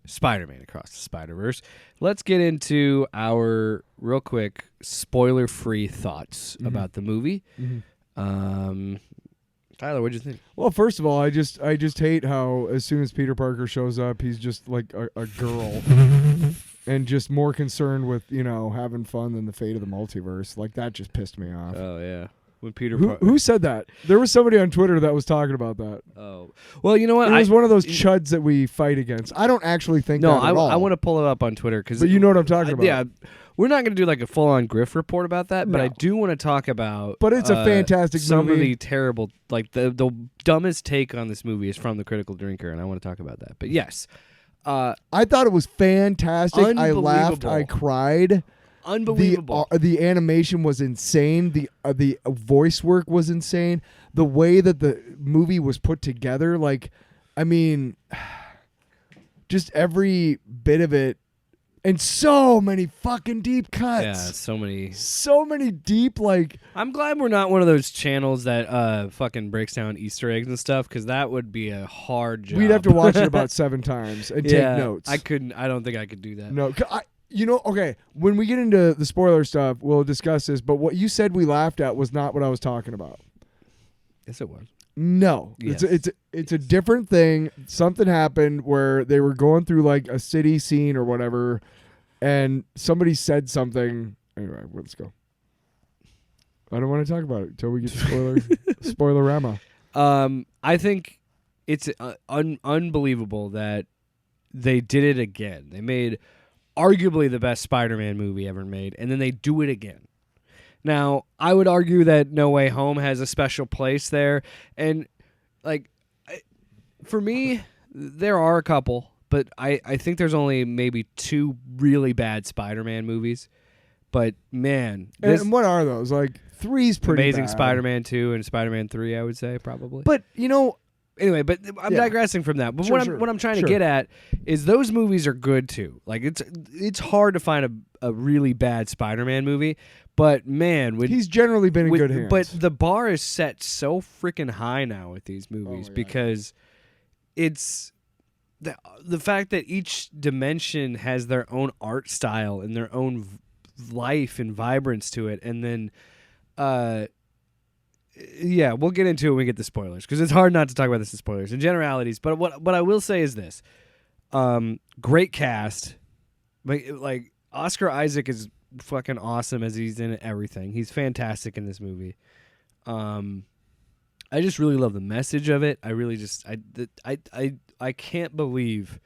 Spider-Man Across the Spider-Verse. Let's get into our real quick spoiler-free thoughts about the movie. Tyler, what'd you think? Well, first of all, I just hate how as soon as Peter Parker shows up, he's just like a girl, and just more concerned with having fun than the fate of the multiverse. Like that just pissed me off. Oh yeah, when Peter. Who said that? There was somebody on Twitter that was talking about that. Oh well, you know what? It was one of those chuds that we fight against. I don't actually think that at all. I want to pull it up on Twitter but you know what I'm talking about. Yeah. We're not going to do like a full-on Griff report about that, but I do want to talk about. But it's a fantastic some movie. of the terrible, like the dumbest take on this movie is from the Critical Drinker, and I want to talk about that. But yes, I thought it was fantastic. I laughed. I cried. Unbelievable. The animation was insane. The voice work was insane. The way that the movie was put together, just every bit of it. And so many fucking deep cuts. Yeah, so many deep, like... I'm glad we're not one of those channels that fucking breaks down Easter eggs and stuff, because that would be a hard job. We'd have to watch it about 7 times and take notes. I don't think I could do that. No, okay, when we get into the spoiler stuff, we'll discuss this, but what you said we laughed at was not what I was talking about. Yes, it was. No. Yes. It's a different thing. Something happened where they were going through like a city scene or whatever, and somebody said something. Anyway, let's go. I don't want to talk about it until we get to spoiler-rama. I think it's unbelievable that they did it again. They made arguably the best Spider-Man movie ever made, and then they do it again. Now, I would argue that No Way Home has a special place there, and for me, there are a couple, but I think there's only maybe 2 really bad Spider-Man movies. But man, and what are those? Like 3's pretty Amazing bad. Spider-Man 2 and Spider-Man 3, I would say probably. But anyway, but I'm digressing from that. But what I'm trying to get at is those movies are good too. Like it's hard to find a really bad Spider-Man movie, but man, he's generally been in good hands. But the bar is set so freaking high now with these movies because it's the fact that each dimension has their own art style and their own life and vibrance to it, and then we'll get into it when we get the spoilers, because it's hard not to talk about this in spoilers and generalities. But what I will say is this: great cast. Like Oscar Isaac is fucking awesome as he's in everything. He's fantastic in this movie. I just really love the message of it. I really just I can't believe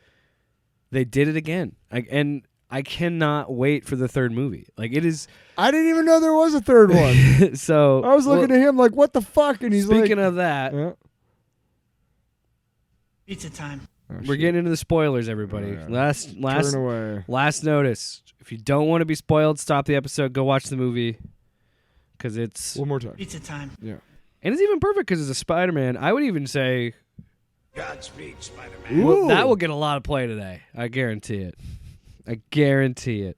they did it again. I cannot wait for the 3rd movie. Like it is. I didn't even know there was a 3rd one. So I was looking at him like, what the fuck? And he's speaking of that, pizza time. We're getting into the spoilers, everybody. Turn away. Last notice. If you don't want to be spoiled, stop the episode. Go watch the movie, because it's one more time. Pizza time. Yeah, and it's even perfect because it's a Spider-Man. I would even say, Godspeed, Spider-Man. Well, that will get a lot of play today. I guarantee it. I guarantee it.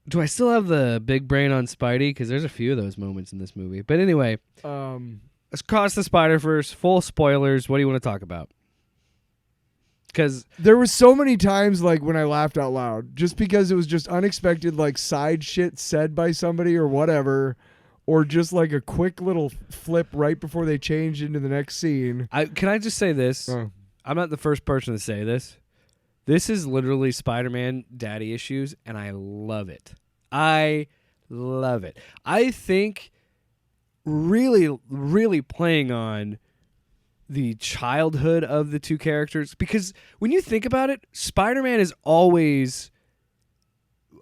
Do I still have the big brain on Spidey? Because there's a few of those moments in this movie. But anyway, let's cross the Spider-Verse. Full spoilers. What do you want to talk about? Because there was so many times like when I laughed out loud, just because it was just unexpected, like side shit said by somebody or whatever, or just like a quick little flip right before they changed into the next scene. Can I just say this? I'm not the first person to say this. This is literally Spider-Man daddy issues, and I love it. I love it. I think really, really playing on the childhood of the 2 characters, because when you think about it, Spider-Man is always,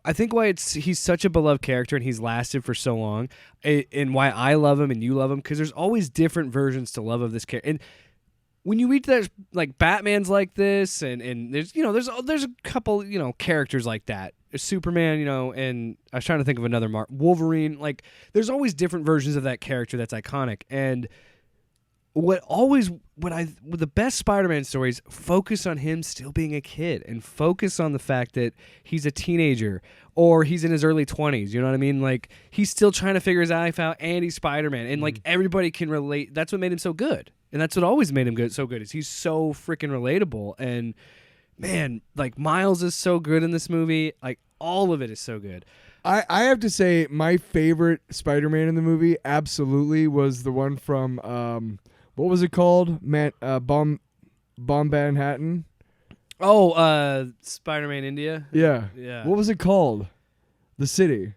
I think why he's such a beloved character and he's lasted for so long, and why I love him and you love him, because there's always different versions to love of this character. And when you reach that, like Batman's like this, and there's there's a couple characters like that, Superman, and I was trying to think of another Wolverine. Like there's always different versions of that character that's iconic. And the best Spider-Man stories focus on him still being a kid and focus on the fact that he's a teenager or he's in his early 20s. You know what I mean? Like he's still trying to figure his life out, and he's Spider-Man, and like everybody can relate. That's what made him so good, and that's what always made him so good. Is he's so freaking relatable, and man, like Miles is so good in this movie. Like all of it is so good. I have to say my favorite Spider-Man in the movie absolutely was the one from what was it called? Bomb Manhattan. Oh, Spider-Man India. Yeah. Yeah. What was it called? The city.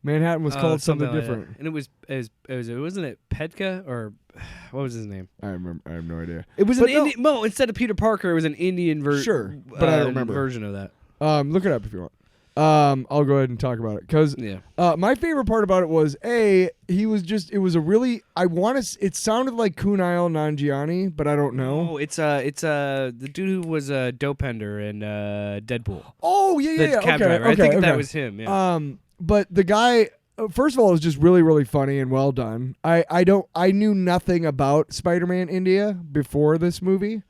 Manhattan was called something like different. that. And it wasn't it Petka or what was his name? I have no idea. It was Indian. No, instead of Peter Parker, it was an Indian version. Sure, but I don't remember version of that. Look it up if you want. I'll go ahead and talk about it because my favorite part about it was it was a really it sounded like Kumail Nanjiani, but I don't know. Oh, it's the dude who was a Dopender in Deadpool. Oh yeah, the cab driver. I think that was him. Yeah. But the guy, first of all, it was just really really funny and well done. I knew nothing about Spider-Man India before this movie,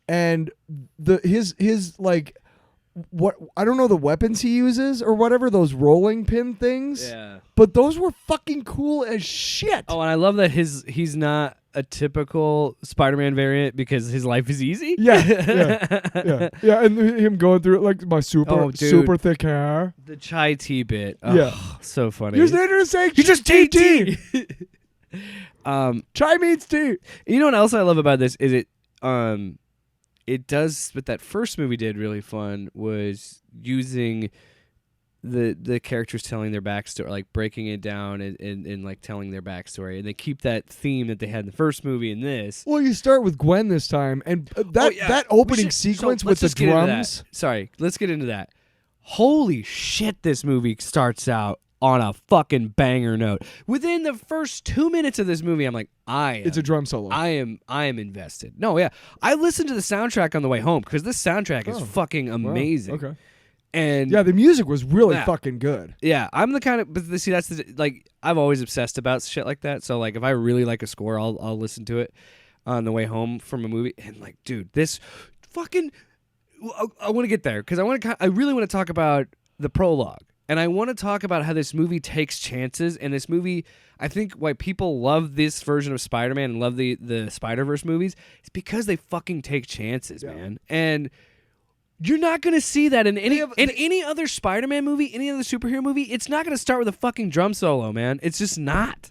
and his like. What I don't know the weapons he uses or whatever, those rolling pin things. Yeah. But those were fucking cool as shit. Oh, and I love that he's not a typical Spider-Man variant because his life is easy. Yeah, and him going through it like my super thick hair. The chai tea bit. Yeah. So funny. You're saying you just tea. Chai means tea. You know what else I love about this is it does what that first movie did really fun was using the characters telling their backstory, like breaking it down and like telling their backstory, and they keep that theme that they had in the first movie in this. Well, you start with Gwen this time, and that opening sequence with the drums. Sorry, let's get into that. Holy shit, this movie starts out on a fucking banger note. Within the first 2 minutes of this movie, I'm like, it's a drum solo. I am invested. No, yeah. I listened to the soundtrack on the way home because this soundtrack is fucking amazing. Wow. Okay. And yeah, the music was really fucking good. Yeah, I'm the kind of, but see, that's like I've always obsessed about shit like that. So like, if I really like a score, I'll listen to it on the way home from a movie. And like, dude, this fucking, I want to get there because I really want to talk about the prologue. And I want to talk about how this movie takes chances. And this movie, I think why people love this version of Spider-Man and love the Spider-Verse movies is because they fucking take chances, man. And you're not going to see that in any other Spider-Man movie, any other superhero movie. It's not going to start with a fucking drum solo, man. It's just not.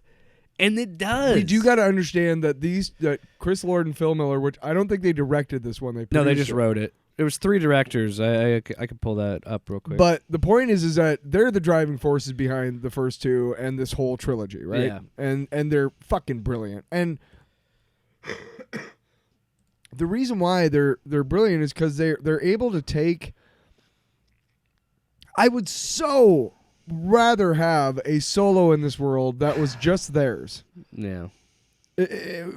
And it does. We do got to understand that Chris Lord and Phil Miller, which I don't think they directed this one. No, they just wrote it. There was 3 directors. I could pull that up real quick. But the point is that they're the driving forces behind the first 2 and this whole trilogy, right? Yeah. And they're fucking brilliant. And the reason why they're brilliant is because they're able to take. I would so rather have a solo in this world that was just theirs. Yeah.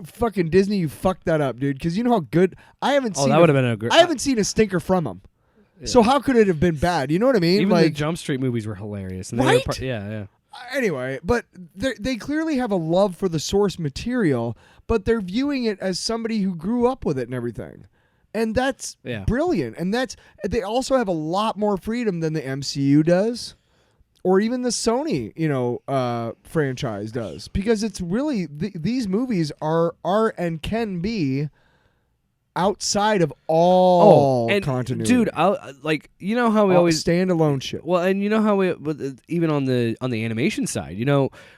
Fucking Disney, you fucked that up, dude. Because you know how good I haven't seen. That would have been a great. I haven't seen a stinker from them. Yeah. So how could it have been bad? You know what I mean? Even like, the Jump Street movies were hilarious. And right? Yeah. Anyway, but they clearly have a love for the source material, but they're viewing it as somebody who grew up with it and everything. And that's brilliant. And they also have a lot more freedom than the MCU does. Or even the Sony, franchise does, because it's really these movies are and can be outside of all continuity. Dude, you know how we always standalone shit. Well, and you know how we even on the animation side,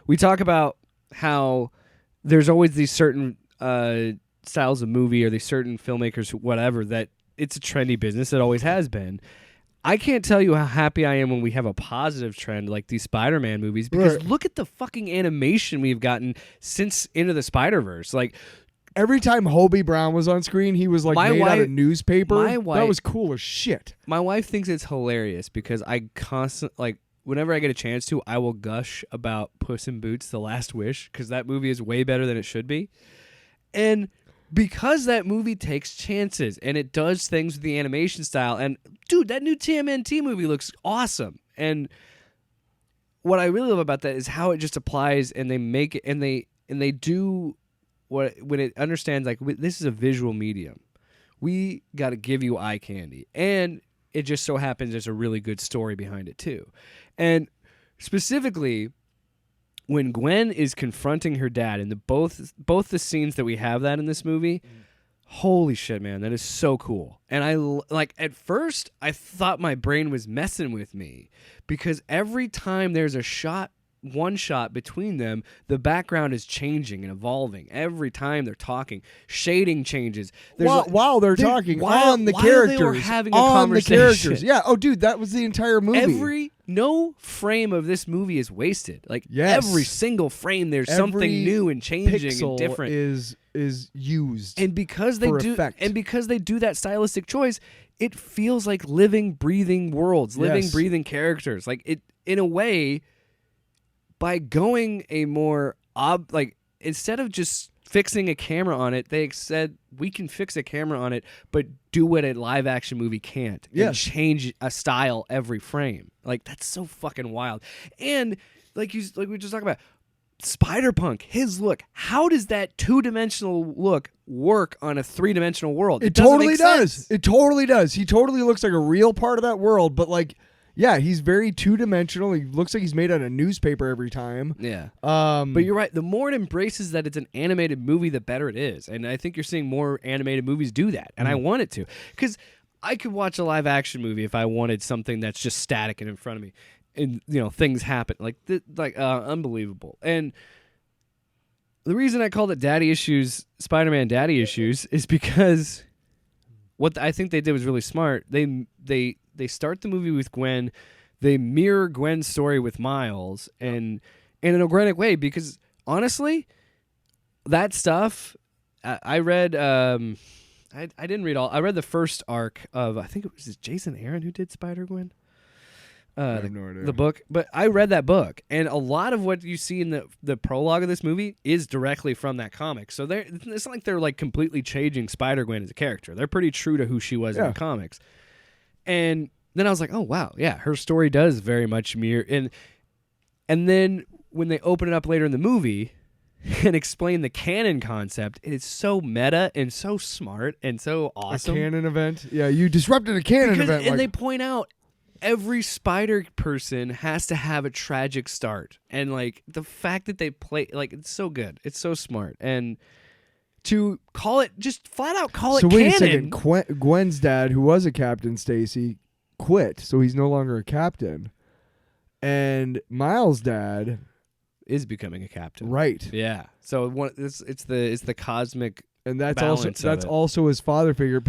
we talk about how there's always these certain styles of movie or these certain filmmakers, whatever, that it's a trendy business. It always has been. I can't tell you how happy I am when we have a positive trend like these Spider-Man movies because look at the fucking animation we've gotten since Into the Spider-Verse. Like every time Hobie Brown was on screen, he was like made out of newspaper. That was cool as shit. My wife thinks it's hilarious because I whenever I get a chance to, I will gush about Puss in Boots: The Last Wish because that movie is way better than it should be. And because that movie takes chances and it does things with the animation style, and dude, that new TMNT movie looks awesome. And what I really love about that is how it just applies, and they make it, and they do what when it understands like this is a visual medium. We got to give you eye candy, and it just so happens there's a really good story behind it too. And specifically, when Gwen is confronting her dad, and both the scenes that we have that in this movie, Holy shit, man, that is so cool. And like at first I thought my brain was messing with me because every time there's one shot between them, the background is changing and evolving. Every time they're talking, shading changes. While they're talking on the while characters, they were having a on the conversation. characters. Yeah. Oh, dude, that was the entire movie. No frame of this movie is wasted. Like Yes. every single frame, there's Every something new and changing pixel and different. is used. And because they for do, effect. and because they do that stylistic choice, it feels like living, breathing worlds, living, Yes. breathing characters. Like it, in a way, by going a more like instead of just fixing a camera on it, they said we can fix a camera on it, but do what a live action movie can't. And Yes. change a style every frame. Like that's so fucking wild. And like we were just talking about. Spider-Punk, his look. How does that 2-dimensional look work on a 3-dimensional world? It doesn't totally make does. sense. It totally does. He totally looks like a real part of that world, but like, yeah, he's very 2-dimensional. He looks like he's made out of newspaper every time. Yeah. But But you're right. The more it embraces that it's an animated movie, the better it is. And I think you're seeing more animated movies do that. And I want it to. Because I could watch a live action movie if I wanted something that's just static and in front of me. And, things happen. Unbelievable. And the reason I called it Daddy Issues, Spider-Man Daddy Issues, is because what I think they did was really smart. They start the movie with Gwen. They mirror Gwen's story with Miles, and in an organic way. Because honestly, that stuff I read. I didn't read all. I read the first arc of I think it was Jason Aaron who did Spider-Gwen. I have no idea. The book, but I read that book, and a lot of what you see in the prologue of this movie is directly from that comic. So it's not like they're like completely changing Spider-Gwen as a character. They're pretty true to who she was in the comics. And then I was like, oh wow, yeah, her story does very much mirror. And then when they open it up later in the movie and explain the canon concept, it is so meta and so smart and so awesome. A canon event. Yeah, you disrupted a canon event. And they point out. Every spider person has to have a tragic start, and like the fact that they play, like it's so good, it's so smart, and to call it just flat out call it. So wait canon. a second, Gwen's dad, who was a captain, Stacy, quit, so he's no longer a captain, and Miles' dad is becoming a captain, right? Yeah. So it's the cosmic, and that's balance also his father figure.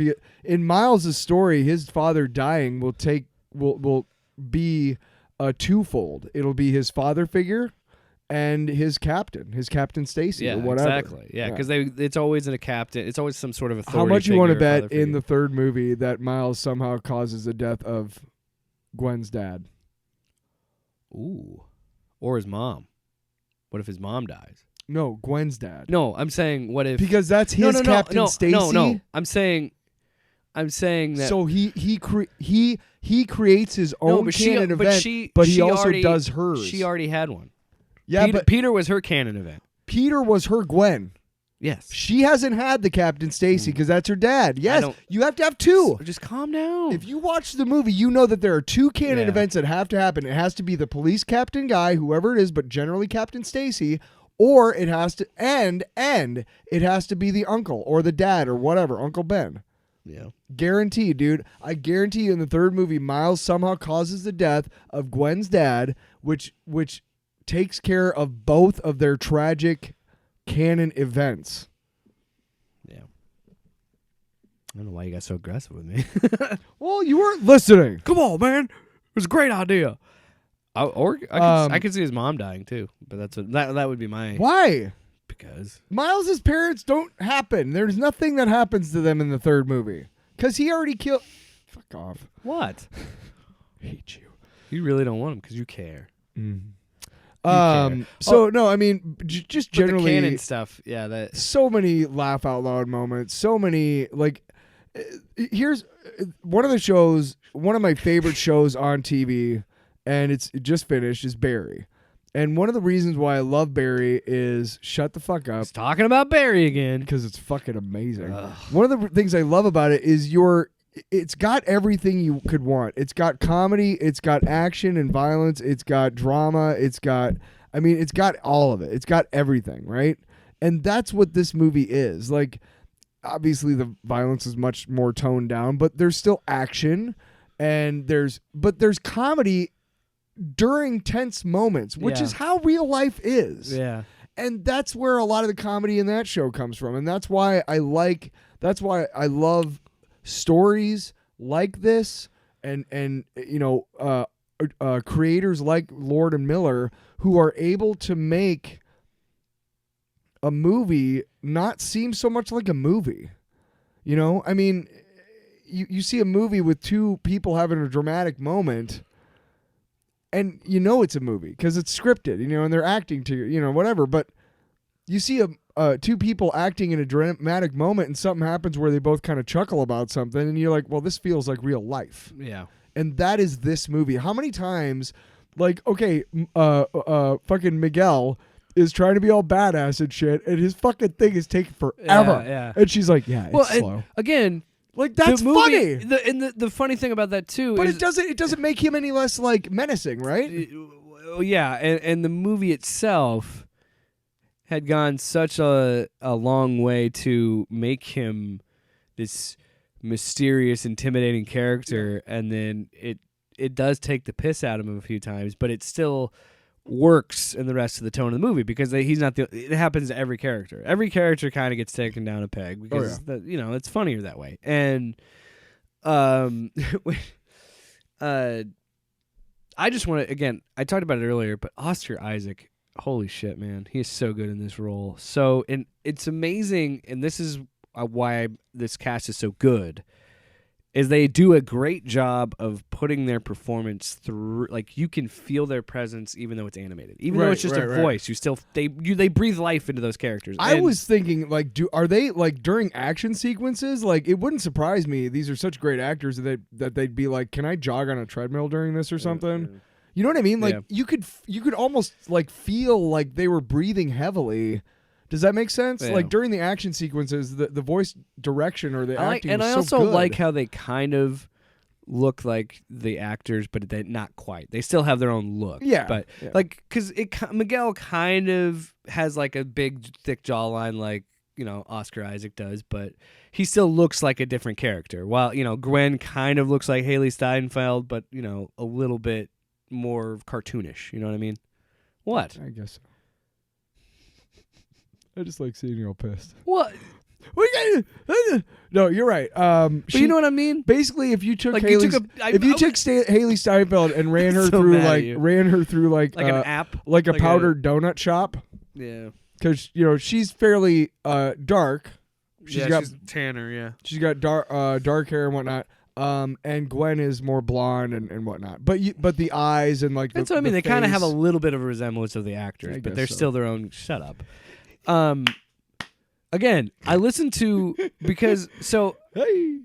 In Miles' story, his father dying will be a twofold. It'll be his father figure and his captain Stacy, or whatever. Exactly. Yeah, because it's always in a captain. It's always some sort of authority. How much you want to bet in the third movie that Miles somehow causes the death of Gwen's dad? Ooh, or his mom. What if his mom dies? No, Gwen's dad. No, I'm saying what if because that's his Captain Stacy. No. I'm saying that. So he creates his own canon event, but he also does hers. She already had one. Yeah, but Peter was her canon event. Peter was her Gwen. Yes. She hasn't had the Captain Stacy because that's her dad. Yes, you have to have two. So just calm down. If you watch the movie, you know that there are two canon events that have to happen. It has to be the police captain guy, whoever it is, but generally Captain Stacy, or it has to and it has to be the uncle or the dad or whatever, Uncle Ben. Yeah. Guaranteed, dude. I guarantee you in the third movie, Miles somehow causes the death of Gwen's dad, which takes care of both of their tragic canon events. Yeah. I don't know why you got so aggressive with me. Well, you weren't listening. Come on, man. It was a great idea. I could see his mom dying too, but that would be my. Why? Because Miles's parents don't happen. There's nothing that happens to them in the third movie because he already killed. Fuck off. What? I hate you. You really don't want him because you care. No, I mean, just generally the canon stuff. Yeah, that so many laugh out loud moments. So many here's one of the shows. One of my favorite shows on TV, and it's just finished. Is Barry. And one of the reasons why I love Barry is shut the fuck up. He's talking about Barry again because it's fucking amazing. Ugh. One of the things I love about it is it's got everything you could want. It's got comedy, it's got action and violence, it's got drama, it's got all of it. It's got everything, right? And that's what this movie is. Like, obviously the violence is much more toned down, but there's still action, and there's comedy during tense moments, which is how real life is. Yeah. And that's where a lot of the comedy in that show comes from. And that's why I love stories like this, and creators like Lord and Miller who are able to make a movie not seem so much like a movie. You know, I mean, you see a movie with two people having a dramatic moment, and you know it's a movie because it's scripted, you know, and they're acting to, you know, whatever. But you see two people acting in a dramatic moment, and something happens where they both kind of chuckle about something, and you're like, well, this feels like real life. Yeah. And that is this movie. How many times, like, okay, fucking Miguel is trying to be all badass and shit, and his fucking thing is taking forever. Yeah. And she's like, yeah, it's slow. And again, like, that's the movie, funny. The funny thing about that too but is it doesn't make him any less like menacing, right? Yeah, and the movie itself had gone such a long way to make him this mysterious, intimidating character, and then it does take the piss out of him a few times, but it still works in the rest of the tone of the movie because he's not it happens to every character. Every character kind of gets taken down a peg because it's funnier that way. And I just want to, again, I talked about it earlier, but Oscar Isaac, holy shit, man, he is so good in this role. So, and it's amazing, and this is why this cast is so good, is they do a great job of putting their performance through. Like, you can feel their presence even though it's animated, even though it's just a voice. You still they breathe life into those characters. I was thinking, like, are they, like, during action sequences? Like, it wouldn't surprise me. These are such great actors that they'd be like, "Can I jog on a treadmill during this or something?" You know what I mean? Like, you could almost, like, feel like they were breathing heavily. Does that make sense? Yeah. Like, during the action sequences, the voice direction or the acting was I so also good. like how they kind of look like the actors, but they not quite. They still have their own look. Yeah, but yeah. like, because Miguel kind of has like a big, thick jawline, like, you know, Oscar Isaac does, but he still looks like a different character. While, you know, Gwen kind of looks like Haley Steinfeld, but, you know, a little bit more cartoonish. You know what I mean? What? I guess so. I just like seeing you all pissed. What? No, you're right. But you know what I mean? Basically, if you took Like, Haley, you took Haley Steinfeld and ran her So through mad at like an app, like a like powdered donut shop, yeah, because, you know, she's fairly dark. she's tanner, yeah. She's got dark hair and whatnot. And Gwen is more blonde and whatnot. But the eyes and, like, That's what I mean. They kind of have a face. little bit of a resemblance of the actors, I but guess they're so. still their own. Shut up. Again, I listened to because so Hey.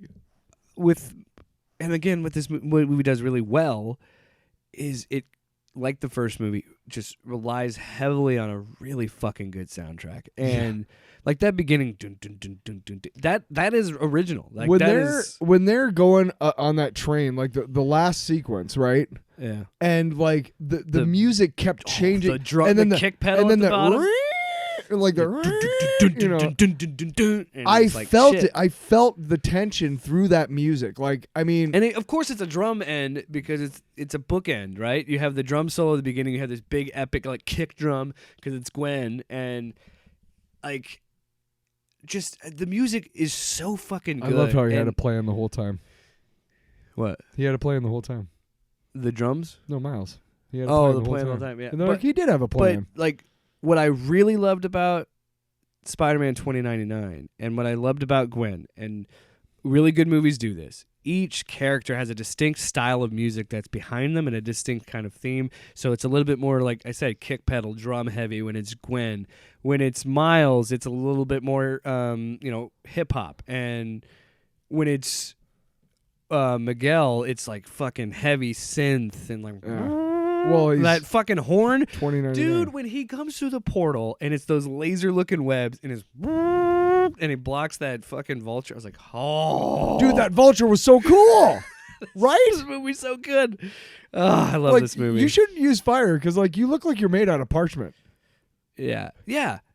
with this what movie does really well is it, like the first movie, just relies heavily on a really fucking good soundtrack. And like that beginning, dun, dun, dun, dun, dun, dun, that is original. Like when they're going on that train, like the last sequence, right? Yeah. And, like, the music kept changing, the drum, and then the kick pedal, and then at the bottom. like the you know. And I it's like, felt shit. it. I felt the tension through that music. Like, I mean, And of course, it's a drum end because it's a bookend, right? You have the drum solo at the beginning. You have this big epic, like, kick drum because it's Gwen, and, like, just the music is so fucking good. I loved how he had And a plan the whole time. what? He had a plan the whole time. The drums? No, Miles. He had a Oh, plan the plan the whole whole time. Yeah, And they're like, he did have a plan. But, like, what I really loved about Spider-Man 2099 and what I loved about Gwen, and really good movies do this, each character has a distinct style of music that's behind them and a distinct kind of theme. So it's a little bit more, like I said, kick pedal, drum heavy when it's Gwen. When it's Miles, it's a little bit more, hip-hop. And when it's Miguel, it's like fucking heavy synth and like... Well, he's that fucking horn, 2099. dude. When he comes through the portal and it's those laser-looking webs and he blocks that fucking vulture, I was like, oh, Dude, that vulture was so cool, right? This movie's so good. Oh, I love Like, this movie. you shouldn't use fire because, like, you look like you're made out of parchment. Yeah,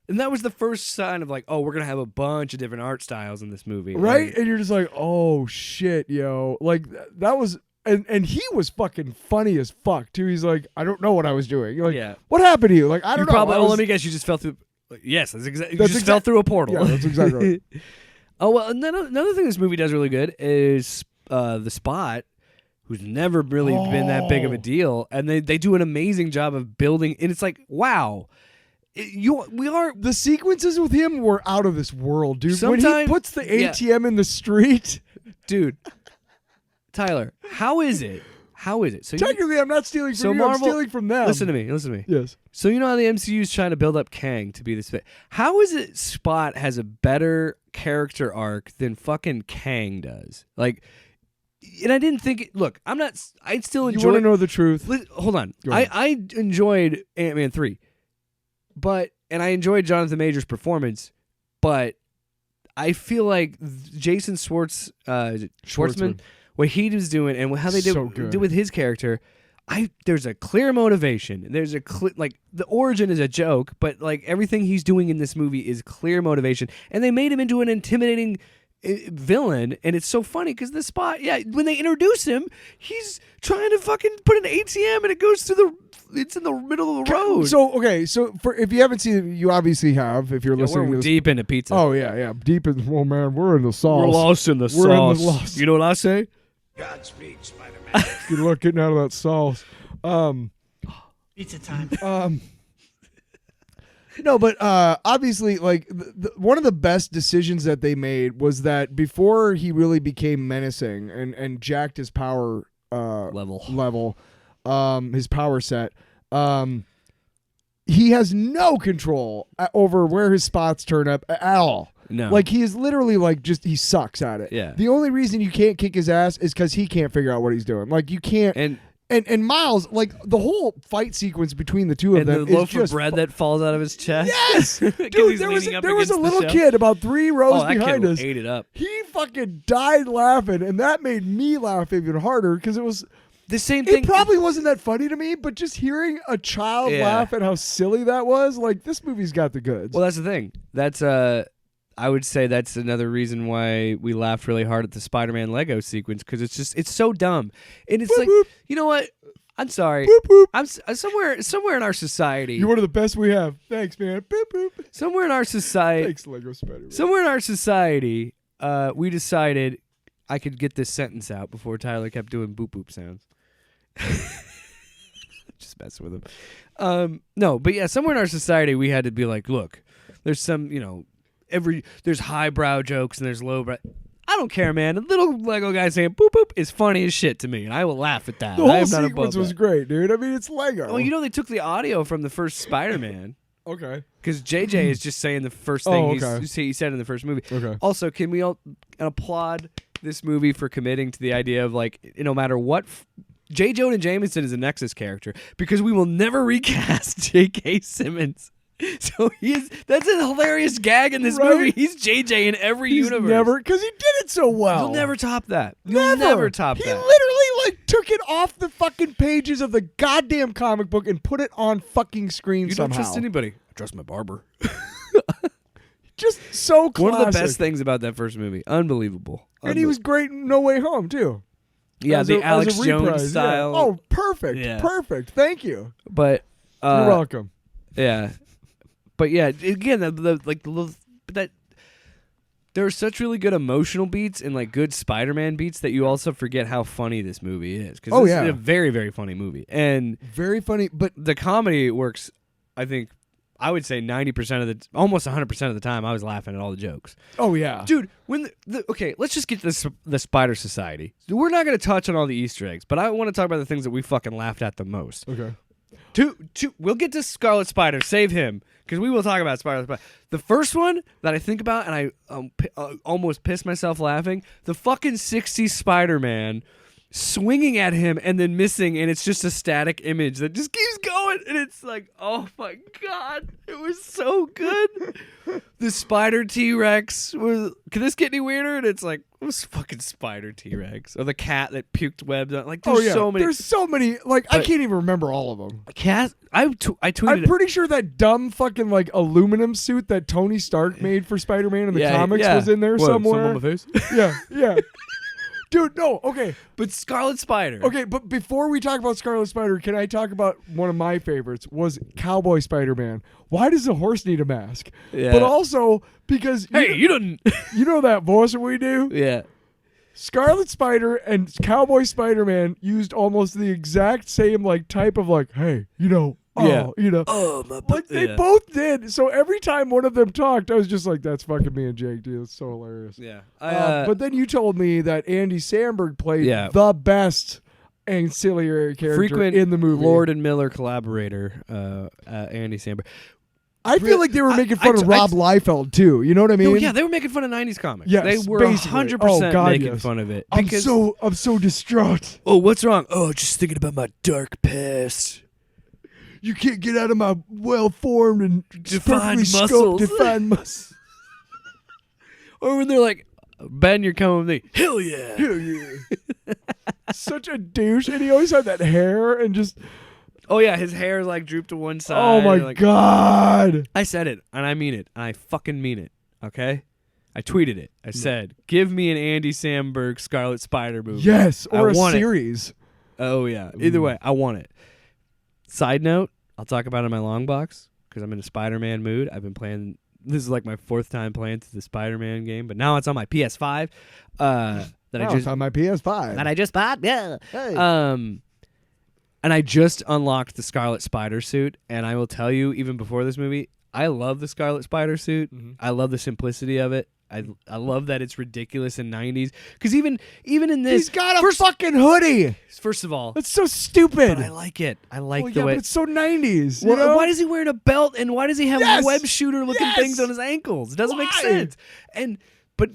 And that was the first sign of like, oh, we're gonna have a bunch of different art styles in this movie, right? And you're just like, oh shit, yo, like that was, and he was fucking funny as fuck too. He's like, I don't know what I was doing. You're like, Yeah. what happened to you? Like, I don't You know. probably. I Oh, was- let me guess. You just fell through. Yes, that's exactly. You That's just fell through a portal. Yeah, that's exactly right. Oh well, another thing this movie does really good is the Spot, who's never really been that big of a deal, and they do an amazing job of building. And it's like, wow, The sequences with him were out of this world, dude. When he Sometime- puts the ATM in the street, dude. Tyler, how is it? How is it? So technically, I'm not stealing from So you. Marvel- I'm stealing from them. listen to me. Listen to me. Yes. So you know how the MCU is trying to build up Kang to be this fit. How is it Spot has a better character arc than fucking Kang does? Like, and I didn't think. Look, I'm not. I still You enjoy. want to know the truth? Hold on. Go ahead. I enjoyed Ant-Man 3, and I enjoyed Jonathan Majors' performance, but I feel like Jason Schwartzman, what he was doing and how they So good. did with his character. There's a clear motivation. There's a like the origin is a joke, but like everything he's doing in this movie is clear motivation, and they made him into an intimidating villain, and it's so funny because the Spot, when they introduce him, he's trying to fucking put an ATM, and it goes to it's in the middle of the road. So for if you haven't seen it, you obviously have. If you're listening, we're to this, deep into pizza. Oh yeah, deep in. Oh man, we're in the sauce. We're lost in the We're in the sauce. lost. You know what I say? Godspeed, Spider-Man. Good luck getting out of that sauce. Pizza time. No, but obviously, like one of the best decisions that they made was that before he really became menacing and jacked his power level, his power set, he has no control over where his spots turn up at all. No. Like he is literally like he sucks at it. Yeah. The only reason you can't kick his ass is because he can't figure out what he's doing. Like you can't. And Miles, like the whole fight sequence between the two of And them the is loaf of just bread that falls out of his chest. Yes, 'Cause dude. he's There was leaning up a against the little shelf. kid about 3 rows that behind kid us. ate it up. He fucking died laughing, and that made me laugh even harder because it was. The same thing. It probably wasn't that funny to me, but just hearing a child Yeah. laugh at how silly that was, like this movie's got the goods. Well, that's the thing. That's I would say that's another reason why we laughed really hard at the Spider-Man Lego sequence because it's so dumb, and it's Boop, like boop. you know what? I'm sorry. Boop, boop. I'm somewhere in our society. You're one of the best we have. Thanks, man. Boop boop. Somewhere in our society. Thanks, Lego Spider-Man. Somewhere in our society, we decided I could get this sentence out before Tyler kept doing boop boop sounds. Just messing with him. No, but yeah, somewhere in our society we had to be like, look, there's some, there's highbrow jokes and there's lowbrow. I don't care, man. A little Lego guy saying boop boop is funny as shit to me, and I will laugh at that. The I whole am not above sequence was that. great, dude. I mean, it's Lego. Well, they took the audio from the first Spider-Man. Okay. Because JJ is just saying the first thing okay. he said in the first movie. Okay. Also, can we all applaud this movie for committing to the idea of like, no matter what, J. Jonah Jameson is a Nexus character because we will never recast J.K. Simmons. So that's a hilarious gag in this Right? movie. He's JJ in every He's universe. never, because he did it so well. You'll never top that. You'll never top He that. literally like took it off the fucking pages of the goddamn comic book and put it on fucking screen You somehow. don't trust anybody. I trust my barber. Just so classic. One of the best things about that first movie. Unbelievable. And he was great in No Way Home too. Yeah, As the a Alex reprise, Jones yeah. style. Oh, perfect. Yeah. Perfect. Thank you. But You're welcome. Yeah, but yeah, again, that there are such really good emotional beats and like good Spider-Man beats that you also forget how funny this movie is. Because Oh, this yeah. is a very very funny movie, and Very funny, but the comedy works. I think I would say 90% of almost 100% of the time, I was laughing at all the jokes. oh yeah. Dude, when okay, let's just get to the Spider Society. We're not going to touch on all the Easter eggs, but I want to talk about the things that we fucking laughed at the most. Okay. We'll get to Scarlet Spider. Save him, because we will talk about Spider. The first one that I think about, and I almost pissed myself laughing, the fucking 60s Spider-Man swinging at him and then missing, and it's just a static image that just keeps going, and it's like, oh my god, it was so good. The spider T-Rex was. Can this get any weirder? And it's like, it was fucking spider T-Rex, or the cat that puked webs on. Like, there's so many. There's so many. Like, I can't even remember all of them. Cat. I tweeted. I'm pretty sure that dumb fucking like aluminum suit that Tony Stark made for Spider-Man in the comics was in there somewhere. Some on my face? Yeah. Dude, no, okay. But Scarlet Spider. Okay, but before we talk about Scarlet Spider, can I talk about one of my favorites was Cowboy Spider-Man. Why does a horse need a mask? Yeah. But also because you didn't. You know that voice we do? Yeah. Scarlet Spider and Cowboy Spider-Man used almost the exact same like type of like, hey, you know, Oh, my like they both did. So every time one of them talked, I was just like, "That's fucking me and Jake, dude. It's so hilarious." Yeah. But then you told me that Andy Samberg played Yeah. the best ancillary character frequent in the movie. Lord and Miller collaborator, Andy Samberg. I feel like they were making fun of Rob Liefeld too. You know what I mean? No, yeah, they were making fun of 90s comics. Yes, they were basically. 100% making fun of it. I'm so distraught. Oh, what's wrong? Oh, just thinking about my dark past. You can't get out of my well-formed and Defined perfectly muscles. defined muscles. Or when they're like, Ben, you're coming with me. Hell yeah. Hell yeah. Such a douche. And he always had that hair and just... Oh, yeah, his hair like drooped to one side. Oh, my like, God. I said it, and I mean it. And I fucking mean it, okay? I tweeted it. I said, give me an Andy Samberg Scarlet Spider movie. Yes, or a want series. It. Oh, yeah. Either way, I want it. Side note, I'll talk about it in my long box because I'm in a Spider-Man mood. I've been playing. This is like my fourth time playing through the Spider-Man game, but now it's on my PS5. It's on my PS5. That I just bought. Yeah. Hey. And I just unlocked the Scarlet Spider suit, and I will tell you, even before this movie, I love the Scarlet Spider suit. Mm-hmm. I love the simplicity of it. I love that it's ridiculous in 90s. Because even in this... He's got a fucking hoodie. First of all... That's so stupid. But I like it. I like the way... But it's so 90s. Well, you know? why is he wearing a belt, and why does he have web shooter-looking things on his ankles? It doesn't make sense. But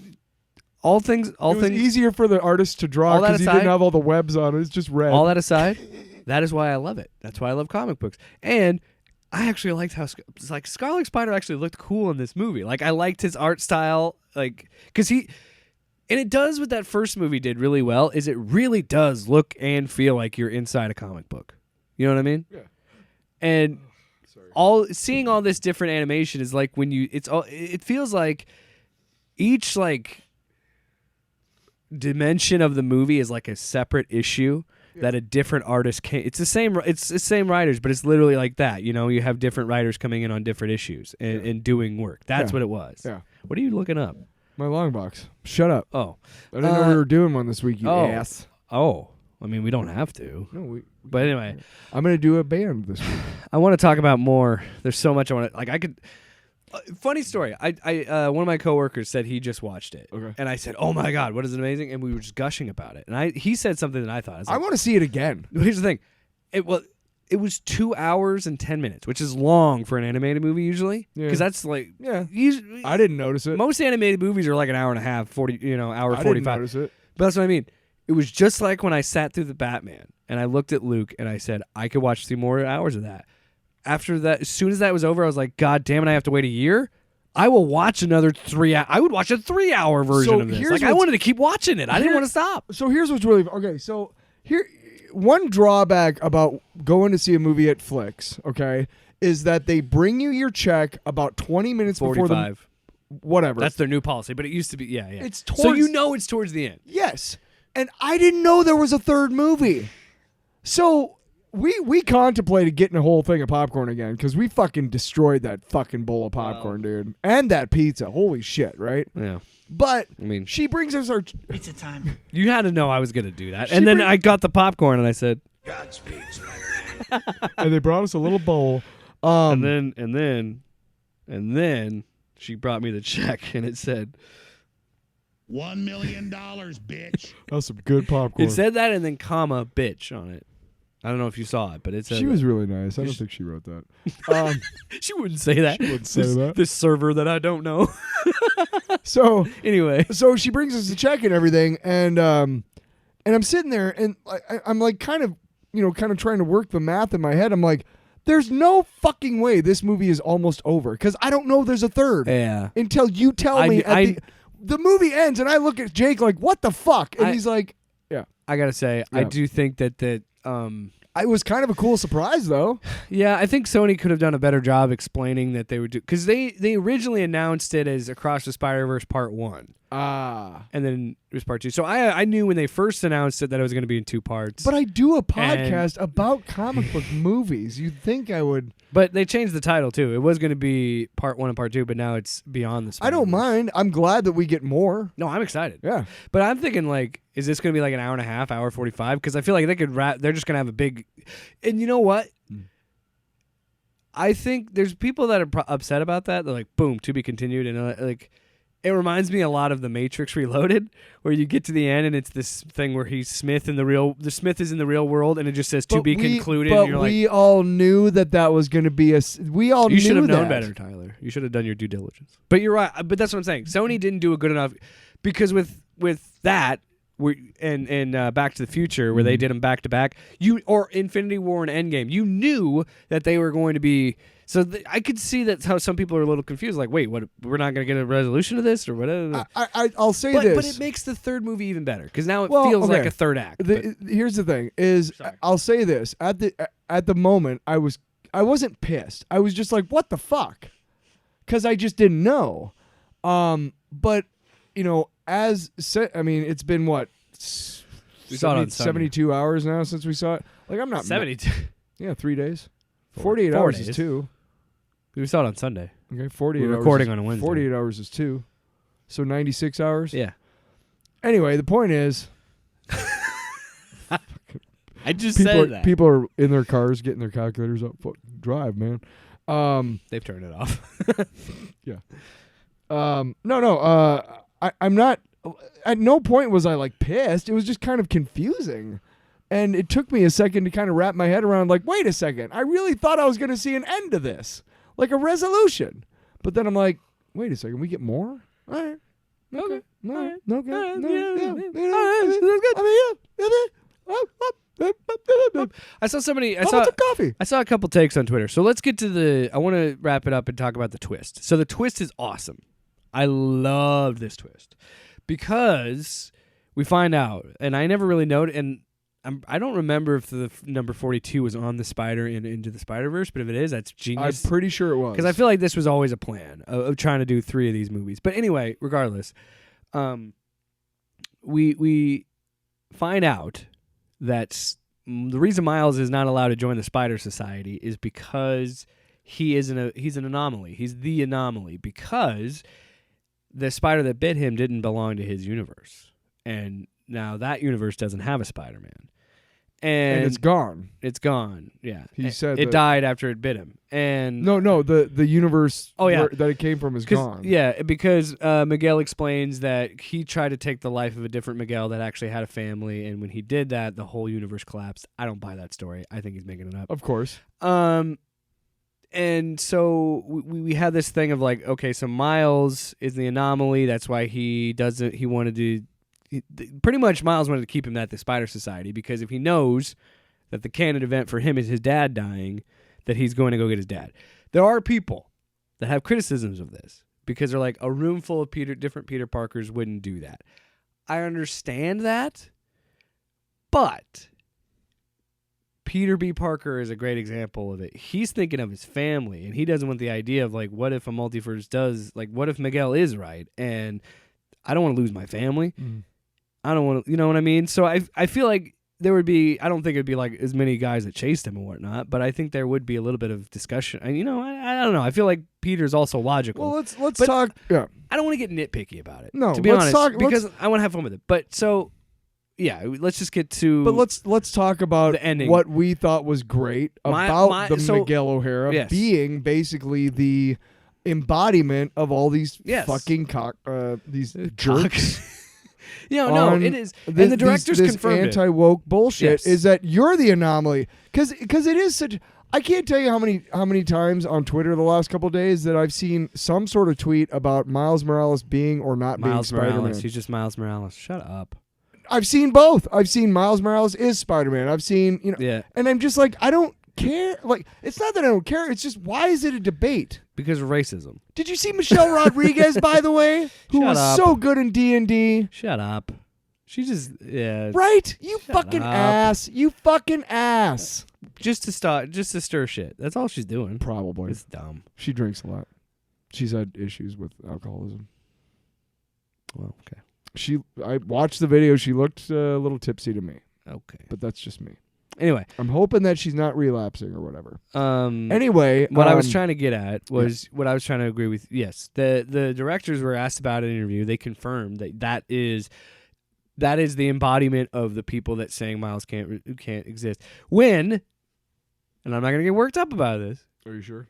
all things... It was easier for the artist to draw because he didn't have all the webs on it. It's just red. All that aside, that is why I love it. That's why I love comic books. And... I actually liked how Scarlet Spider actually looked cool in this movie. Like, I liked his art style, like, because and it does what that first movie did really well, is it really does look and feel like you're inside a comic book. You know what I mean? Yeah. And seeing all this different animation is like when it feels like each like dimension of the movie is like a separate issue. That a different artist can. It's the same writers, but it's literally like that. You know, you have different writers coming in on different issues and doing work. That's what it was. Yeah. What are you looking up? My long box. Shut up. Oh, I didn't know we were doing one this week. You ass. Oh, I mean, we don't have to. No, but anyway, I'm gonna do a band this week. I want to talk about more. There's so much I want to. Like, I could. Funny story. I one of my coworkers said he just watched it, and I said, "Oh my god, what is it amazing?" And we were just gushing about it. And he said something that I thought, I want to see it again. Here's the thing, it was 2 hours and 10 minutes, which is long for an animated movie usually, because that's like usually, I didn't notice it. Most animated movies are like an hour and a half, 40, hour 45. I didn't notice it. But that's what I mean. It was just like when I sat through the Batman, and I looked at Luke, and I said, I could watch 3 more hours of that. After that, as soon as that was over, I was like, God damn it, I have to wait a year. I will watch another 3 hours. I would watch a 3-hour version of this. Like, I wanted to keep watching it. I didn't want to stop. So here's what's really okay. So here, one drawback about going to see a movie at Flicks, is that they bring you your check about 20 minutes 45. before the whatever. That's their new policy, but it used to be yeah. It's so it's towards the end. Yes, and I didn't know there was a third movie. So. We contemplated getting a whole thing of popcorn again because we fucking destroyed that fucking bowl of popcorn, dude. And that pizza. Holy shit, right? Yeah. But I mean, she brings us our... Pizza time. You had to know I was going to do that. And then I got the popcorn and I said... Godspeed, Spider-Man. And they brought us a little bowl. And then she brought me the check and it said... $1 million, bitch. That was some good popcorn. It said that and then comma bitch on it. I don't know if you saw it, but it said she was really nice. I don't think she wrote that. She wouldn't say that. She wouldn't say that. This server that I don't know. So anyway, so she brings us the check and everything, and And I'm sitting there, and I'm like kind of trying to work the math in my head. I'm like, there's no fucking way this movie is almost over because I don't know there's a third. Yeah. Until you tell me the movie ends, and I look at Jake like, what the fuck? And he's like, yeah. I gotta say, I do think that it was kind of a cool surprise, though. Yeah, I think Sony could have done a better job explaining that they would do, because they originally announced it as Across the Spider-Verse Part 1. And then it was Part 2. So I knew when they first announced it that it was going to be in 2 parts. But I do a podcast about comic book movies. You'd think I would. But they changed the title, too. It was going to be Part 1 and Part 2, but now it's Beyond the Spider-Verse. I don't mind. I'm glad that we get more. No, I'm excited. Yeah. But I'm thinking, like, is this going to be like an hour and a half, hour 45? Because I feel like they could they're just going to have a big... And you know what? I think there's people that are upset about that. They're like, boom, to be continued. And like... It reminds me a lot of The Matrix Reloaded, where you get to the end and it's this thing where the Smith is in the real world, and it just says to be concluded. But and you're we all knew that was going to be You should have known better, Tyler. You should have done your due diligence. But you're right. But that's what I'm saying. Sony didn't do a good enough, because with that, and Back to the Future, where they did them back to back, or Infinity War and Endgame, you knew that they were going to be. So I could see that's how some people are a little confused. Like, wait, what? We're not going to get a resolution to this, or whatever. I'll say this, but it makes the third movie even better, because now it feels like a third act. Here's the thing: I'll say this at the moment, I wasn't pissed. I was just like, what the fuck? Because I just didn't know. But it's been what? We saw it on 72 hours now since we saw it. Like, I'm not 72. Yeah, 3 days. 48 hours is 2. We saw it on Sunday. Okay, 48 hours. We're recording on a Wednesday. 48 hours is 2. So 96 hours? Yeah. Anyway, the point is... I just said that. People are in their cars getting their calculators up. Fuck, drive, man. They've turned it off. Yeah. I'm not... At no point was I, like, pissed. It was just kind of confusing. And it took me a second to kind of wrap my head around, like, wait a second. I really thought I was going to see an end to this. Like a resolution. But then I'm like, wait a second. We get more? All right. Okay. No. I saw somebody. How about some coffee? I saw a couple takes on Twitter. So let's get to I want to wrap it up and talk about the twist. So the twist is awesome. I loved this twist because we find out, and I never really noted, and I don't remember if the number 42 was on the spider in Into the Spider-Verse, but if it is, that's genius. I'm pretty sure it was. Because I feel like this was always a plan of trying to do 3 of these movies. But anyway, regardless, we find out that the reason Miles is not allowed to join the Spider Society is because he's an anomaly. He's the anomaly because the spider that bit him didn't belong to his universe. And now that universe doesn't have a Spider-Man. And it's gone. It's gone. Yeah. He said it died after it bit him. And no, the universe that it came from is gone. Yeah, because Miguel explains that he tried to take the life of a different Miguel that actually had a family, and when he did that, the whole universe collapsed. I don't buy that story. I think he's making it up. Of course. And so we have this thing of like, okay, so Miles is the anomaly. That's why pretty much Miles wanted to keep him at the Spider Society, because if he knows that the canon event for him is his dad dying, that he's going to go get his dad. There are people that have criticisms of this because they're like, a room full of different Peter Parkers wouldn't do that. I understand that, but Peter B. Parker is a great example of it. He's thinking of his family, and he doesn't want the idea of like, what if a multiverse does, like, what if Miguel is right, and I don't want to lose my family. I don't want to, you know what I mean? So I feel like there would be, I don't think it would be like as many guys that chased him and whatnot, but I think there would be a little bit of discussion. And, I don't know. I feel like Peter's also logical. Well, let's talk. Yeah. I don't want to get nitpicky about it. No, to be honest, because I want to have fun with it. But so, yeah, let's just get to. But let's talk about the ending. What we thought was great about Miguel O'Hara being basically the embodiment of all these fucking these jerks. It is. And the directors confirmed this anti-woke bullshit Yes. is that you're the anomaly. Because it is such... I can't tell you how many times on Twitter the last couple of days that I've seen some sort of tweet about Miles Morales being or not being Spider-Man. He's just Miles Morales. Shut up. I've seen both. I've seen Miles Morales is Spider-Man. I've seen, Yeah. and I'm just like, I don't care. Like, it's not that I don't care. It's just, why is it a debate? Because of racism. Did you see Michelle Rodriguez, by the way, who Shut was up. so good in D&D? Shut up. She just, yeah. Right? You Shut fucking up. ass. You fucking ass. Just to stir shit. That's all she's doing. Probably. It's dumb. She drinks a lot. She's had issues with alcoholism. Well, okay. I watched the video. She looked a little tipsy to me, Okay. but that's just me. Anyway. I'm hoping that she's not relapsing or whatever. Anyway, what I was trying to get at was what I was trying to agree with. Yes, the directors were asked about it in an interview. They confirmed that is the embodiment of the people that saying Miles can't exist. When, and I'm not gonna get worked up about this. Are you sure?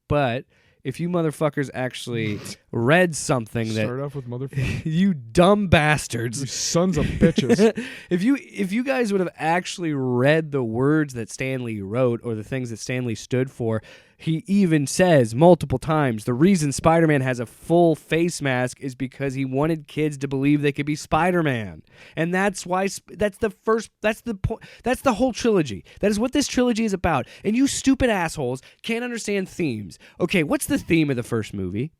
But if you motherfuckers actually read something Start off with motherfucker. you dumb bastards. You sons of bitches. If you guys would have actually read the words that Stanley wrote or the things that Stanley stood for, he even says multiple times the reason Spider-Man has a full face mask is because he wanted kids to believe they could be Spider-Man. And that's why that's the point. That's the whole trilogy. That is what this trilogy is about. And you stupid assholes can't understand themes. Okay, what's the theme of the first movie?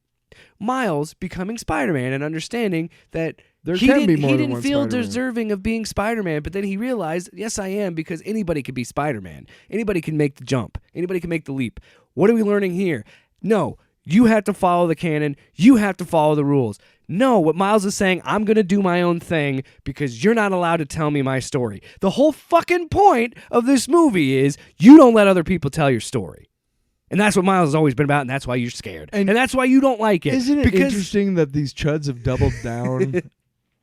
Miles becoming Spider-Man and understanding that he didn't feel deserving of being Spider-Man, but then he realized, yes, I am, because anybody can be Spider-Man. Anybody can make the jump. Anybody can make the leap. What are we learning here? No, you have to follow the canon. You have to follow the rules. No, what Miles is saying, I'm going to do my own thing because you're not allowed to tell me my story. The whole fucking point of this movie is you don't let other people tell your story. And that's what Miles has always been about, and that's why you're scared. And that's why you don't like it. Isn't it interesting that these chuds have doubled down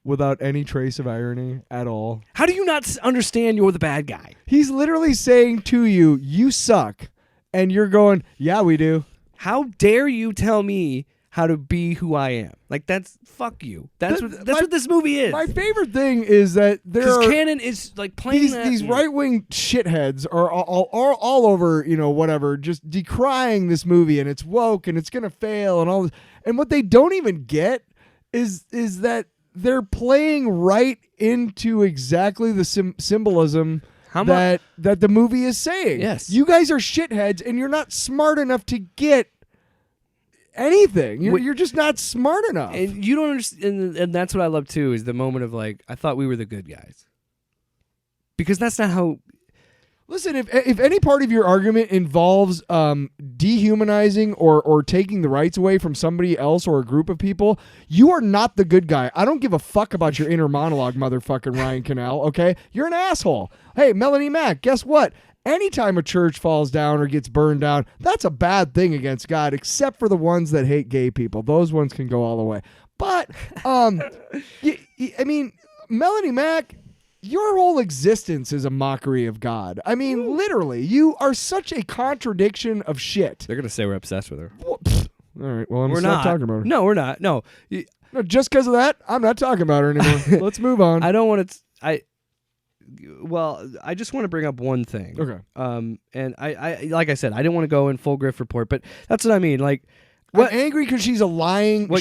without any trace of irony at all? How do you not understand you're the bad guy? He's literally saying to you, you suck. And you're going, yeah, we do. How dare you tell me how to be who I am? Like, that's fuck you. That's what this movie is. My favorite thing is that because canon is like playing these right-wing shitheads are all over, whatever, just decrying this movie and it's woke and it's gonna fail and all this. And what they don't even get is that they're playing right into exactly the symbolism that the movie is saying. Yes, you guys are shitheads and you're not smart enough to get anything. You're just not smart enough. And you don't understand, and that's what I love too, is the moment of like, I thought we were the good guys. Because that's not how... Listen, if any part of your argument involves dehumanizing or taking the rights away from somebody else or a group of people, you are not the good guy. I don't give a fuck about your inner monologue, motherfucking Ryan Canal, okay? You're an asshole. Hey, Melanie Mack, guess what? Anytime a church falls down or gets burned down, that's a bad thing against God, except for the ones that hate gay people. Those ones can go all the way. But, I mean, Melanie Mack, your whole existence is a mockery of God. I mean, literally, you are such a contradiction of shit. They're going to say we're obsessed with her. All right, well, we're not talking about her. No, we're not. No. No, just because of that, I'm not talking about her anymore. Let's move on. I don't want to... Well, I just want to bring up one thing. Okay. And I like I said, I didn't want to go in full Griff report, but that's what I mean. Like, I'm angry because she's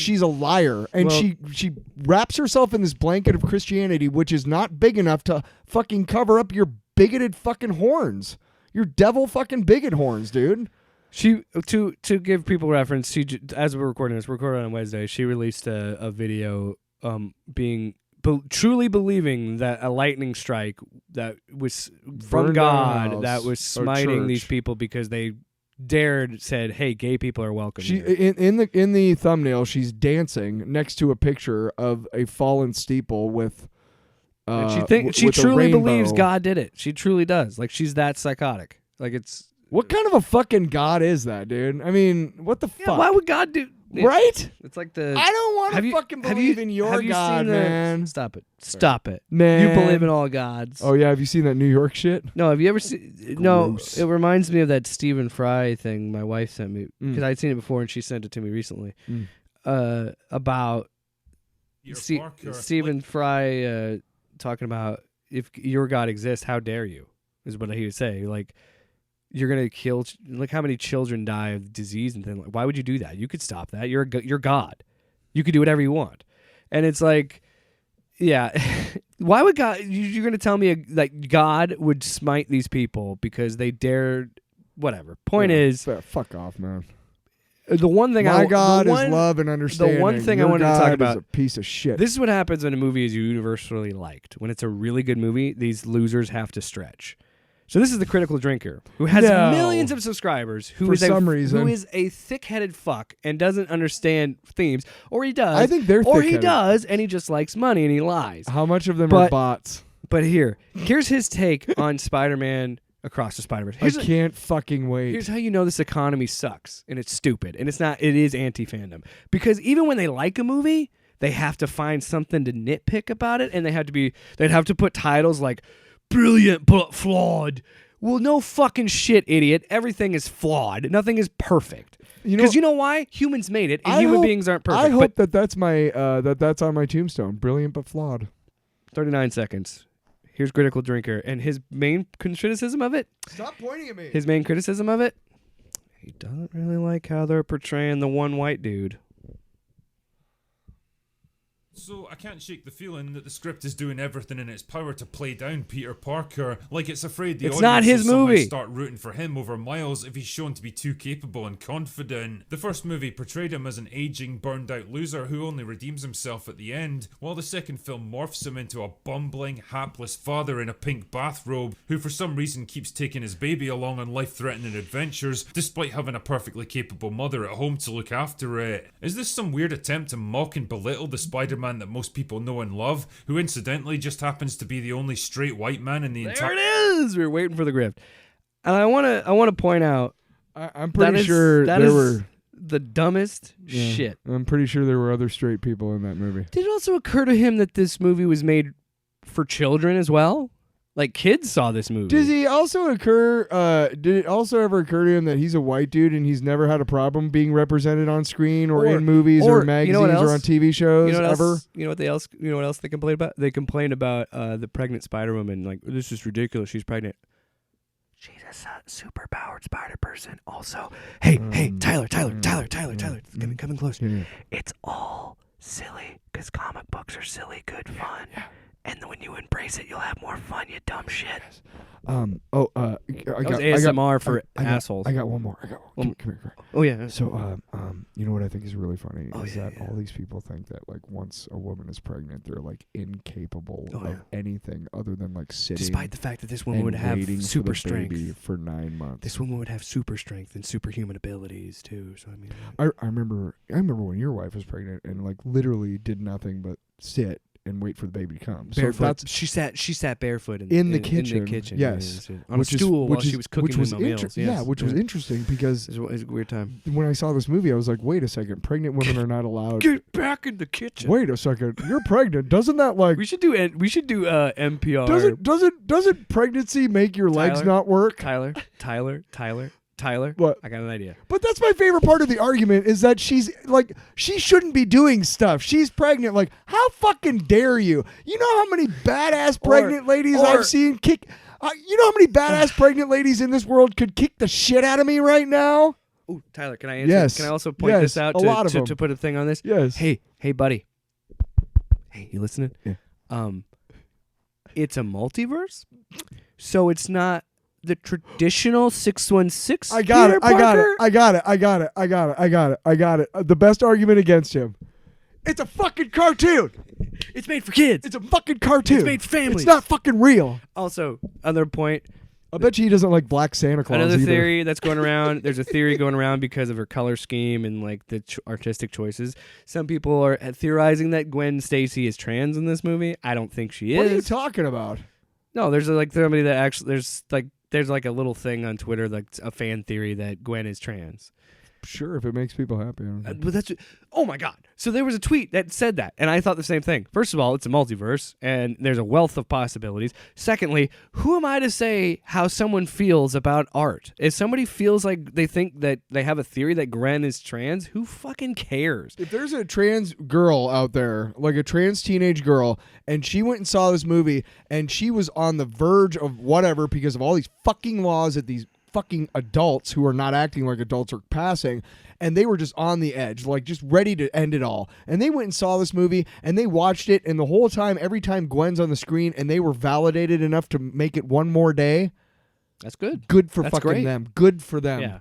she's a liar, and she wraps herself in this blanket of Christianity, which is not big enough to fucking cover up your bigoted fucking horns, your devil fucking bigot horns, dude. She to give people reference. She, as we're recording this, on Wednesday. She released a video truly believing that a lightning strike that was from God that was smiting these people because they said, hey, gay people are welcome. She in the thumbnail, she's dancing next to a picture of a fallen steeple with and she truly believes God did it. She truly does. Like, she's that psychotic. Like, it's what kind of a fucking God is that, dude? I mean, what the fuck? Why would God do? Right? It's like the... I don't want to fucking believe in your God, man. Stop it. Stop it. Man. You believe in all gods. Oh, yeah. Have you seen that New York shit? No, have you ever seen... No, it reminds me of that Stephen Fry thing my wife sent me. Because I'd seen it before and she sent it to me recently. About Stephen Fry talking about if your God exists, how dare you? Is what he would say. Like... You're gonna kill. Look how many children die of disease and things. Why would you do that? You could stop that. You're God. You could do whatever you want. And it's like, yeah, Why would God? You're going to tell me like God would smite these people because they dared? Whatever. Point is, fuck off, man. The one thing My God is love and understanding. The one thing Your I wanted God to talk is about a piece of shit. This is what happens when a movie is universally liked. When it's a really good movie, these losers have to stretch. So this is the Critical Drinker, who has millions of subscribers, who is a thick-headed fuck and doesn't understand themes, or he does. I think they're or thick-headed. he does, and he just likes money and he lies. How much of them are bots? But here's his take on Spider-Man Across the Spider-Verse. I can't fucking wait. Here's how you know this economy sucks and it's stupid and it's not. It is anti-fandom because even when they like a movie, they have to find something to nitpick about it, and they'd have to put titles like "brilliant but flawed." Well, no fucking shit, idiot. Everything is flawed. Nothing is perfect. Because you know why? Humans made it, and human beings aren't perfect. I hope that's my that's on my tombstone. Brilliant but flawed. 39 seconds. Here's Critical Drinker, and his main criticism of it. Stop pointing at me. His main criticism of it. He doesn't really like how they're portraying the one white dude. So I can't shake the feeling that the script is doing everything in its power to play down Peter Parker, like it's afraid the It's audience not his will somehow movie. start rooting for him over Miles if he's shown to be too capable and confident. The first movie portrayed him as an aging, burned out loser who only redeems himself at the end, while the second film morphs him into a bumbling, hapless father in a pink bathrobe who for some reason keeps taking his baby along on life-threatening adventures despite having a perfectly capable mother at home to look after it. Is this some weird attempt to mock and belittle the Spider-Man that most people know and love, who incidentally just happens to be the only straight white man in the entire... There it is! We're waiting for the grift. And I want to point out... I'm pretty sure there were... the dumbest shit. I'm pretty sure there were other straight people in that movie. Did it also occur to him that this movie was made for children as well? Like, kids saw this movie. Did it also ever occur to him that he's a white dude and he's never had a problem being represented on screen or in movies or magazines or on TV shows ever? You know what else they complain about? They complain about the pregnant Spider-Woman. Like, this is ridiculous. She's pregnant. She's a super-powered Spider-Person. Also, hey, Tyler. Coming close. Yeah. It's all silly because comic books are silly, good fun. Yeah. And when you embrace it, you'll have more fun, you dumb shit. I got ASMR for assholes. I got one more. Come here. Oh yeah. So, you know what I think is really funny is that all these people think that like once a woman is pregnant, they're like incapable of anything other than like sitting. Despite the fact that this woman would have super strength for 9 months. This woman would have super strength and superhuman abilities too. So I mean, I remember when your wife was pregnant and like literally did nothing but sit and wait for the baby to come. Barefoot. So she sat barefoot in the kitchen. In the kitchen. Yes, on a stool while she was cooking the meals. Yes. Yeah, which was interesting because it was a weird time. When I saw this movie, I was like, "Wait a second, pregnant women are not allowed." Get back in the kitchen. Wait a second, you're pregnant. Doesn't that like we should do NPR? Doesn't pregnancy make your legs not work? Tyler, what? I got an idea. But that's my favorite part of the argument is that she shouldn't be doing stuff. She's pregnant. Like, how fucking dare you? You know how many badass pregnant ladies I've seen kick... you know how many badass pregnant ladies in this world could kick the shit out of me right now? Oh, Tyler, can I answer? Yes. Can I also point this out to put a thing on this? Yes. Hey, buddy. Hey, you listening? Yeah. It's a multiverse, so it's not the traditional 616. I got it. The best argument against him. It's a fucking cartoon. It's made for kids. It's a fucking cartoon. It's made for families. It's not fucking real. Also, other point. I bet you he doesn't like Black Santa Claus Another either. theory that's going around. There's a theory going around because of her color scheme and like the artistic choices. Some people are theorizing that Gwen Stacy is trans in this movie. I don't think she is. What are you talking about? No, there's like somebody that actually there's like a little thing on Twitter, like a fan theory that Gwen is trans. Sure, if it makes people happy. But oh my God. So there was a tweet that said that, and I thought the same thing. First of all, it's a multiverse, and there's a wealth of possibilities. Secondly, who am I to say how someone feels about art? If somebody feels like they think that they have a theory that Gwen is trans, who fucking cares? If there's a trans girl out there, like a trans teenage girl, and she went and saw this movie, and she was on the verge of whatever because of all these fucking laws that these fucking adults who are not acting like adults are passing, and they were just on the edge, like just ready to end it all. And they went and saw this movie, and they watched it, and the whole time, every time Gwen's on the screen, and they were validated enough to make it one more day. That's good. Good for That's fucking great. them. Good for them. Yeah.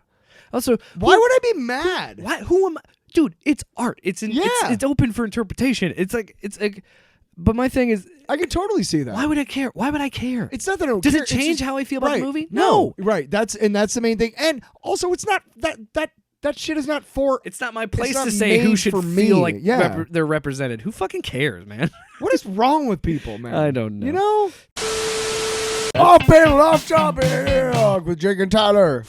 Also, Why would I be mad? why? Who am I? Dude, it's art. It's it's open for interpretation. It's like. But my thing is, I could totally see that. why would I care? Why would I care? It's not that I don't Does care. it change It's just- how I feel about right. the movie? No. Right. That's the main thing. And also, it's not that shit is not for. It's not my place not to say who made should for feel me. like Yeah. they're represented. Who fucking cares, man? What is wrong with people, man? I don't know. You know? Off panel, off topic with Jake and Tyler.